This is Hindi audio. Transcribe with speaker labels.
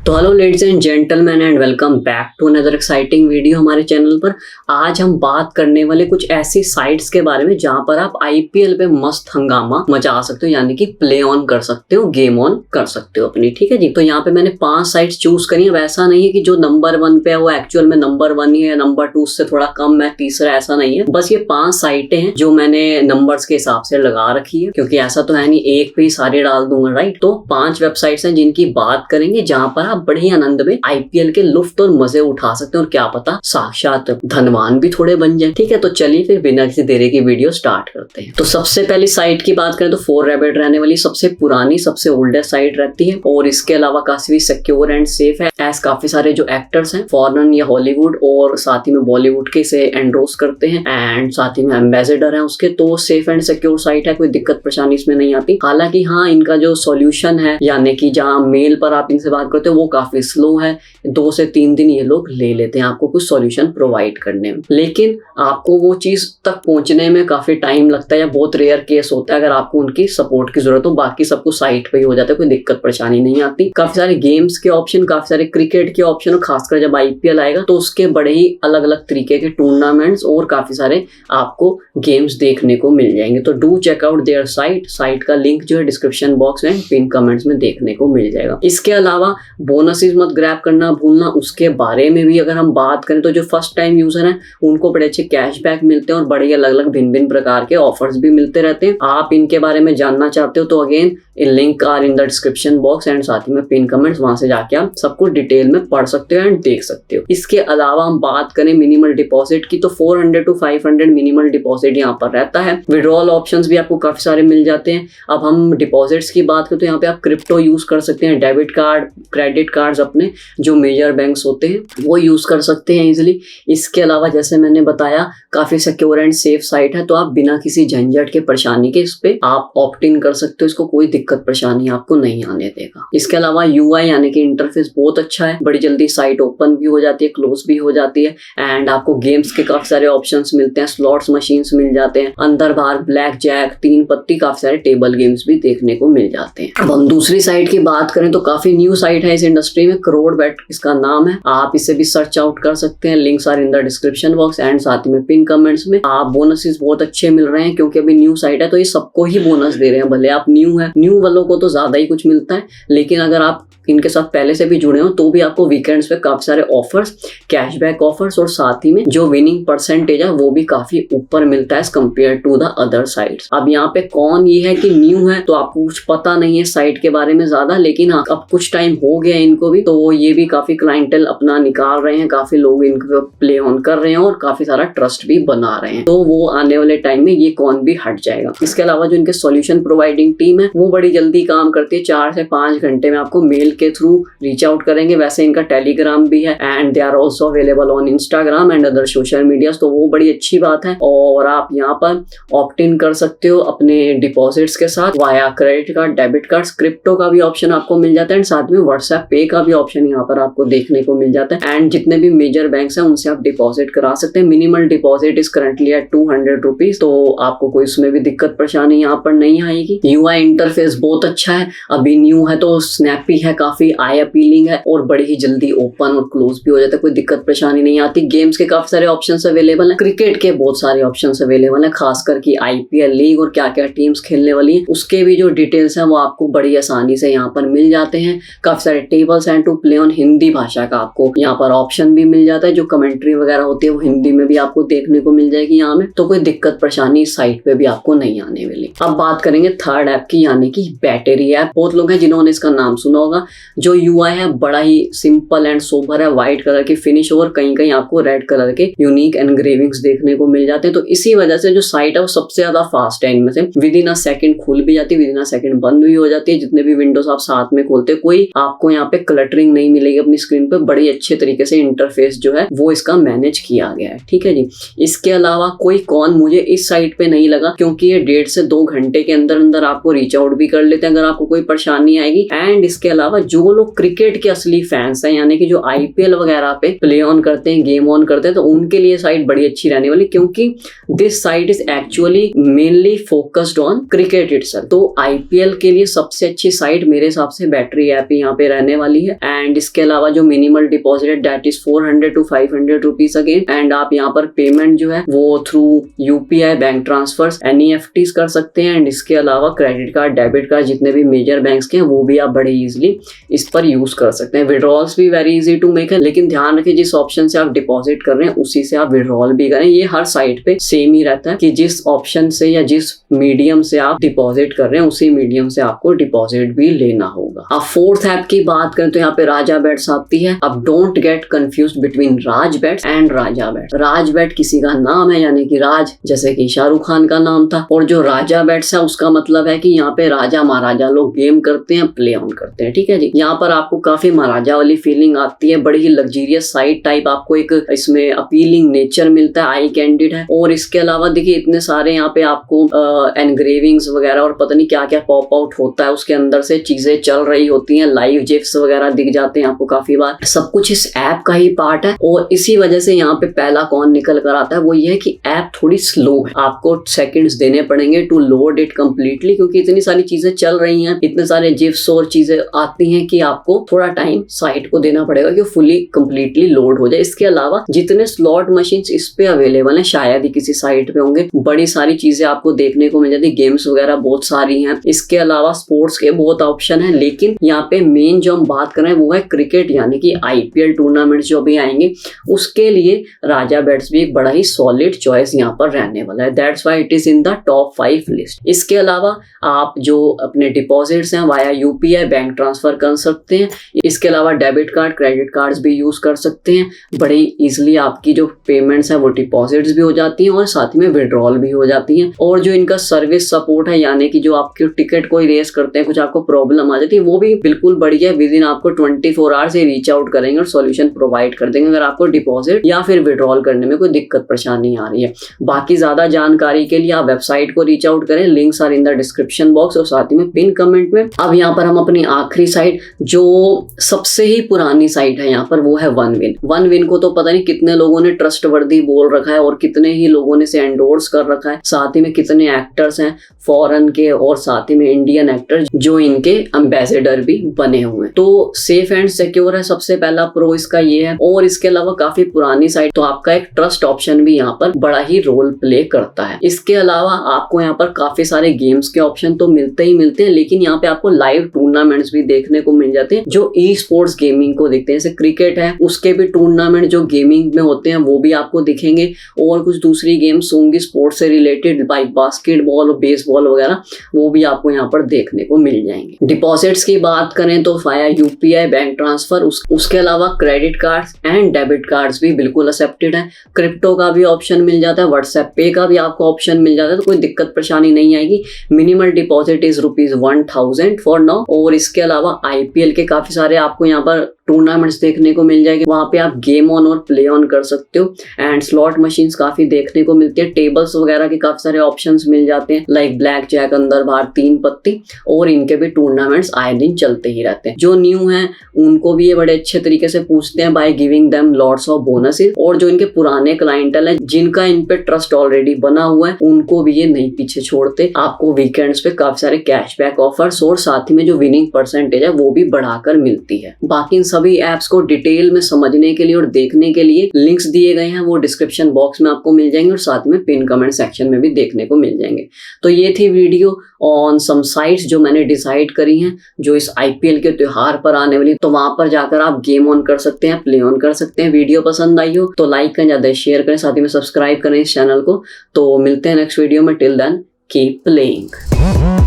Speaker 1: तो hello ladies and gentleman and welcome back to another exciting video हमारे चैनल पर। आज हम बात करने वाले कुछ ऐसी साइट्स के बारे में जहां पर आप आईपीएल पे मस्त हंगामा मचा सकते हो, यानी कि प्ले ऑन कर सकते हो, गेम ऑन कर सकते हो अपनी। ठीक है जी। तो यहाँ पे मैंने 5 साइट्स चूज करी है। ऐसा नहीं है कि जो नंबर 1 पे है वो एक्चुअल में नंबर 1 ही है, नंबर 2 से थोड़ा कम है, तीसरा, ऐसा नहीं है। बस ये 5 साइटें हैं जो मैंने नंबर्स के हिसाब से लगा रखी है, क्योंकि ऐसा तो है नहीं एक पे ही सारे डाल दूंगा, राइट। तो 5 वेबसाइट्स हैं जिनकी बात करेंगे जहां पर आप बड़े ही आनंद में आईपीएल के लुफ्त और मजे उठा सकते हैं, और क्या पता साक्षात धनवान भी थोड़े बन जाए। ठीक है, तो चलिए फिर बिना किसी देरी की वीडियो स्टार्ट करते हैं। तो सबसे पहली साइट की बात करें तो 4Rabbit रहने वाली सबसे पुरानी, सबसे ओल्डेस्ट साइट रहती है, और इसके अलावा काफी सिक्योर एंड सेफ है। एज काफी सारे जो एक्टर्स हैं फॉरेन या हॉलीवुड और साथ ही में बॉलीवुड के इसे एंडोर्स करते हैं, एंड साथ ही में एम्बेसडर है उसके। तो सेफ एंड सिक्योर साइट है, कोई दिक्कत परेशानी इसमें नहीं आती। हालांकि हाँ, इनका जो सॉल्यूशन है, यानी कि जहाँ मेल पर आप इनसे बात करते हो, वो काफी स्लो है। 2 से 3 दिन ये लोग ले लेते हैं आपको कुछ सॉल्यूशन प्रोवाइड करने में, लेकिन आपको वो चीज तक पहुंचने में काफी टाइम लगता है, या बहुत रेयर केस होता है अगर आपको उनकी सपोर्ट की जरूरत हो। बाकी सब कुछ साइट पे ही हो जाता है, कोई दिक्कत परेशानी नहीं आती। काफी सारे गेम्स के ऑप्शन, काफी सारे क्रिकेट के ऑप्शन, और खासकर जब आईपीएल आएगा तो उसके बड़े ही अलग अलग तरीके के टूर्नामेंट्स और काफी सारे आपको गेम्स देखने को मिल जाएंगे। तो do check out their site का लिंक जो है डिस्क्रिप्शन बॉक्स में पिन कमेंट्स में देखने को मिल जाएगा। इसके अलावा बोनसेस मत ग्रैब करना भूलना, उसके बारे में भी अगर हम बात करें तो जो फर्स्ट टाइम यूजर हैं उनको बड़े अच्छे कैशबैक मिलते हैं, और बड़े अलग अलग भिन्न भिन्न प्रकार के ऑफर्स भी मिलते रहते हैं। आप इनके बारे में जानना चाहते हो तो again link are in the description box and साथ ही में पिन कमेंट्स, वहां से जाके आप सब कुछ डिटेल में पढ़ सकते हो एंड देख सकते हो। इसके अलावा हम बात करें मिनिमल डिपॉजिट की, तो 400 to 500 मिनिमल डिपॉजिट यहाँ पर रहता है। विड्रॉल ऑप्शंस भी आपको काफी सारे मिल जाते हैं। अब हम डिपॉजिट्स की बात करें तो यहाँ पे आप क्रिप्टो यूज कर सकते हैं, डेबिट कार्ड, क्रेडिट कार्ड्स अपने जो मेजर बैंक्स होते हैं वो यूज कर सकते हैं इजिली। इसके अलावा जैसे मैंने बताया काफी सिक्योर एंड सेफ साइट है, तो आप बिना किसी झंझट के परेशानी के इस पे आप ऑप्ट इन कर सकते हो। इसको कोई दिक्कत परेशानी आपको नहीं आने देगा। इसके अलावा यूआई यानी कि इंटरफेस बहुत अच्छा है, बड़ी जल्दी साइट ओपन भी हो जाती है, क्लोज भी हो जाती है, एंड आपको गेम्स के काफी सारे ऑप्शंस मिलते हैं, स्लॉट्स मशीन्स मिल जाते हैं, अंदर बाहर ब्लैक जैक, 3 पत्ती, काफी सारे टेबल गेम्स भी देखने को मिल जाते हैं। अब हम दूसरी साइट की बात करें तो काफी न्यू साइट है इस इंडस्ट्री में, करोड़बेट इसका नाम है। आप इसे भी सर्च आउट कर सकते हैं, links are in the description box and साथ ही में पिन कमेंट्स में। आप बोनसेस बहुत अच्छे मिल रहे हैं, क्योंकि अभी न्यू साइट है तो ये सबको ही बोनस दे रहे हैं। भले आप न्यू है, न्यू वालों को तो ज्यादा ही कुछ मिलता है, लेकिन अगर आप इनके साथ पहले से भी जुड़े हो तो भी आपको वीकेंड्स पे काफी सारे ऑफर्स, कैशबैक ऑफर्स, और साथ ही में जो विनिंग परसेंटेज है वो भी काफी ऊपर मिलता है compare to the other sites. अब यहाँ पे कौन ये है कि न्यू है तो आपको कुछ पता नहीं है साइट के बारे में ज्यादा, लेकिन हाँ, अब कुछ टाइम हो गया है इनको भी, तो ये भी काफी क्लाइंटेल अपना निकाल रहे हैं, काफी लोग इनको प्ले ऑन कर रहे हैं और काफी सारा ट्रस्ट भी बना रहे हैं। तो वो आने वाले टाइम में ये कौन भी हट जाएगा। इसके अलावा जो इनके सॉल्यूशन प्रोवाइडिंग टीम है वो बड़ी जल्दी काम करती है, 4 से 5 घंटे में आपको मेल के थ्रू रीच आउट करेंगे। वैसे इनका टेलीग्राम भी है, and they are also available on Instagram and other social media, तो वो बड़ी अच्छी बात है। और आप यहाँ पर ऑप्ट इन कर सकते हो अपने डिपॉजिट्स के साथ via credit card, debit card, crypto का भी ऑप्शन आपको मिल जाता है, एंड साथ में व्हाट्सएप पे का भी ऑप्शन यहाँ पर आपको देखने को मिल जाता है। एंड जितने भी मेजर बैंक्स हैं उनसे आप डिपॉजिट करा सकते हैं। Minimal deposit is currently at 200 rupees, तो आपको कोई इसमें भी दिक्कत परेशानी यहाँ पर नहीं आएगी। यूआई इंटरफेस बहुत अच्छा है, अभी न्यू है तो स्नैपी है, काफी आई अपीलिंग है, और बड़ी ही जल्दी ओपन और क्लोज भी हो जाता है, कोई दिक्कत परेशानी नहीं आती। गेम्स के काफी सारे ऑप्शंस अवेलेबल हैं, क्रिकेट के बहुत सारे ऑप्शंस अवेलेबल हैं, खासकर की आईपीएल लीग और क्या क्या टीम्स खेलने वाली हैं उसके भी जो डिटेल्स हैं वो आपको बड़ी आसानी से यहाँ पर मिल जाते हैं। काफी सारे tables and to play on Hindi भाषा का आपको यहाँ पर ऑप्शन भी मिल जाता है, जो कमेंट्री वगैरह होती है वो हिंदी में भी आपको देखने को मिल जाएगी यहाँ में, तो कोई दिक्कत परेशानी इस साइट पे भी आपको नहीं आने वाली। अब बात करेंगे थर्ड ऐप की, यानी कि बैटरी ऐप। बहुत लोग हैं जिन्होंने इसका नाम सुना होगा। जो यूआई है बड़ा ही सिंपल एंड सोबर है, व्हाइट कलर की फिनिश और कहीं कहीं आपको रेड कलर के यूनिक एनग्रेविंग्स देखने को मिल जाते हैं। तो इसी वजह से जो साइट है वो सबसे ज्यादा फास्ट है इनमें से, विद इन अ सेकंड खुल भी जाती है, विद इन अ सेकंड बंद भी हो जाती है। जितने भी विंडोज आप साथ में खोलते, कोई आपको यहाँ पे क्लटरिंग नहीं मिलेगी अपनी स्क्रीन पे, बड़ी अच्छे तरीके से इंटरफेस जो है वो इसका मैनेज किया गया है। ठीक है जी। इसके अलावा कोई कौन मुझे इस साइट पे नहीं लगा, क्योंकि ये 1.5 से 2 घंटे के अंदर अंदर आपको रीच आउट भी कर लेते हैं अगर आपको कोई परेशानी आएगी। एंड इसके अलावा जो लोग क्रिकेट के असली फैंस हैं, यानी कि जो आईपीएल वगैरह पे प्ले ऑन करते हैं, गेम ऑन करते हैं, तो उनके लिए साइट बड़ी अच्छी रहने वाली, क्योंकि this site is actually mainly focused on cricket itself. तो आईपीएल के लिए सबसे अच्छी साइट मेरे हिसाब से बैटरी ऐप यहाँ पे रहने वाली है। एंड इसके अलावा जो minimal deposit that is 400 to 500 rupees again. And आप यहाँ पर पेमेंट जो है वो थ्रू यूपीआई, बैंक ट्रांसफर्स, एनईएफटीज कर सकते हैं। एंड इसके अलावा क्रेडिट कार्ड, डेबिट कार्ड, जितने भी मेजर बैंक्स के हैं वो भी आप बड़े इजीली इस पर यूज कर सकते हैं। विड्रॉल्स भी वेरी इजी टू मेक है, लेकिन ध्यान रखें जिस ऑप्शन से आप डिपॉजिट कर रहे हैं उसी से आप विड्रॉल भी करें। ये हर साइट पे सेम ही रहता है कि जिस ऑप्शन से या जिस मीडियम से आप डिपॉजिट कर रहे हैं उसी मीडियम से आपको डिपॉजिट भी लेना होगा। अब फोर्थ ऐप की बात करें तो यहाँ पे राजा बेट्स आती है। अब don't get confused between Raj bets and Raja bets. Raj bet किसी का नाम है, यानी कि राज जैसे कि शाहरुख खान का नाम था, और जो राजा बेट्स है उसका मतलब है कि यहाँ पे राजा महाराजा लोग गेम करते हैं, प्ले ऑन करते हैं। ठीक है जी, यहाँ पर आपको काफी महाराजा वाली फीलिंग आती है, बड़ी ही लग्जरियस साइट टाइप, आपको एक इसमें अपीलिंग नेचर मिलता है, आई कैंडिड है। और इसके अलावा देखिए इतने सारे यहाँ पे आपको एनग्रेविंग्स वगैरह और पता नहीं क्या क्या पॉप आउट होता है, उसके अंदर से चीजें चल रही होती हैं, लाइव जिफ्स वगैरह दिख जाते हैं आपको काफी बार। सब कुछ इस ऐप का ही पार्ट है, और इसी वजह से यहाँ पे पहला कौन निकल कर आता है वो ये है कि ऐप थोड़ी स्लो है। आपको सेकंड्स देने पड़ेंगे टू लोड इट कंप्लीटली, क्योंकि इतनी सारी चीजें चल रही हैं, इतने सारे जिफ्स और चीजें आती हैं कि आपको थोड़ा टाइम साइट को देना पड़ेगा कि फुली कंप्लीटली लोड हो जाए। इसके अलावा जितने स्लॉट मशीन्स इस पे अवेलेबल हैं शायद ही किसी साइट पे होंगे, बड़ी सारी चीजें आपको देखने को मिल जाती है, गेम्स वगैरह बहुत सारी हैं। इसके अलावा स्पोर्ट्स के बहुत ऑप्शन है, लेकिन यहाँ पे मेन जो हम बात कर रहे हैं वो है क्रिकेट, यानी कि आईपीएल टूर्नामेंट जो भी आएंगे उसके लिए राजा बेट्स भी एक बड़ा ही सॉलिड चॉइस यहाँ पर रहने वाला है। That's why it is in the top 5 list. इसके अलावा आप जो अपने डिपॉजिट्स हैं वाया यूपीआई, बैंक ट्रांसफर कर सकते हैं। इसके अलावा डेबिट कार्ड, क्रेडिट कार्ड्स भी यूज कर सकते हैं। बड़े इजीली आपकी जो पेमेंट्स है वो डिपॉजिट्स भी हो जाती हैं और साथ में विड्रॉल भी हो जाती हैं। और जो इनका सर्विस सपोर्ट है, यानी कि जो आपके टिकट को रेस करते हैं, कुछ आपको प्रॉब्लम आ जाती है, वो भी बिल्कुल बढ़िया है। विद इन आपको 24 आवर्स से रीच आउट करेंगे और सॉल्यूशन प्रोवाइड कर देंगे अगर आपको डिपॉजिट या फिर विड्रॉल करने में कोई दिक्कत परेशानी आ रही है। बाकी ज्यादा जानकारी के लिए आप वेबसाइट को रीच आउट करें, links are in the description box और साथ ही में पिन कमेंट में। अब यहाँ पर हम अपनी आखिरी साइट, जो सबसे ही पुरानी साइट है यहाँ पर, वो है OneWin। OneWin को तो पता नहीं कितने लोगों ने ट्रस्टवर्दी बोल रखा है और कितने ही लोगों ने इसे एंडोर्स कर रखा है। साथ ही में कितने एक्टर्स हैं फॉरेन के और साथ ही में इंडियन एक्टर्स जो इनके एम्बेसडर भी बने हुए हैं। तो सेफ एंड सिक्योर है, सबसे पहला प्रो इसका ये है। और इसके अलावा काफी पुरानी साइट, तो आपका एक ट्रस्ट ऑप्शन भी यहाँ पर बड़ा ही रोल प्ले करता है। इसके अलावा आपको यहाँ पर काफी सारे गेम्स के ऑप्शन तो मिलते ही मिलते हैं, लेकिन यहाँ पे आपको लाइव टूर्नामेंट्स भी देखने को मिल जाते हैं जो ई स्पोर्ट्स गेमिंग को देखते हैं। जैसे क्रिकेट है उसके भी टूर्नामेंट जो गेमिंग में होते हैं वो भी आपको दिखेंगे, और कुछ दूसरी गेम्स होंगी स्पोर्ट्स से रिलेटेड, लाइक बास्केटबॉल और बेसबॉल वगैरह, वो भी आपको यहाँ पर देखने को मिल जाएंगे। डिपॉजिट्स की बात करें तो वाया यूपीआई, बैंक ट्रांसफर, उसके अलावा credit cards and debit cards भी बिल्कुल एक्सेप्टेड है। क्रिप्टो का भी ऑप्शन मिल जाता है, व्हाट्सएप पे का भी आपको ऑप्शन मिल जाता है, तो कोई दिक्कत परेशानी नहीं आएगी। Minimal deposit is ₹1000 for now. और इसके अलावा आईपीएल के काफी सारे आपको यहाँ पर टूर्नामेंट्स देखने को मिल जाएंगे, वहां पे आप गेम ऑन और प्ले ऑन कर सकते हो। एंड स्लॉट मशीन्स काफी देखने को मिलती है, टेबल्स वगैरह के काफी सारे ऑप्शंस मिल जाते हैं, लाइक ब्लैक जैक, अंदर बाहर, 3 पत्ती, और इनके भी टूर्नामेंट्स आए दिन चलते ही रहते हैं। जो न्यू हैं उनको भी ये बड़े अच्छे तरीके से पूछते हैं by giving them lots of bonuses, और जो इनके पुराने क्लाइंटल है जिनका इन पे ट्रस्ट ऑलरेडी बना हुआ है उनको भी ये नहीं पीछे छोड़ते। आपको वीकेंड्स पे काफी सारे कैशबैक ऑफर्स और साथ ही में जो विनिंग परसेंटेज है वो भी बढ़ाकर मिलती है। बाकी सभी ऐप्स को डिटेल में समझने के लिए और देखने के लिए लिंक्स दिए गए हैं, वो डिस्क्रिप्शन बॉक्स में आपको मिल जाएंगे और साथ में पिन कमेंट सेक्शन में भी देखने को मिल जाएंगे। तो ये थी वीडियो ऑन सम साइट्स जो मैंने डिसाइड करी हैं जो इस आईपीएल के त्योहार पर आने वाली, तो वहां पर जाकर आप गेम ऑन कर सकते हैं, प्ले ऑन कर सकते हैं। वीडियो पसंद आई हो तो लाइक करें, ज्यादा शेयर करें, साथ ही में सब्सक्राइब करें इस चैनल को। तो मिलते हैं नेक्स्ट वीडियो में, टिल देन कीप प्लेइंग।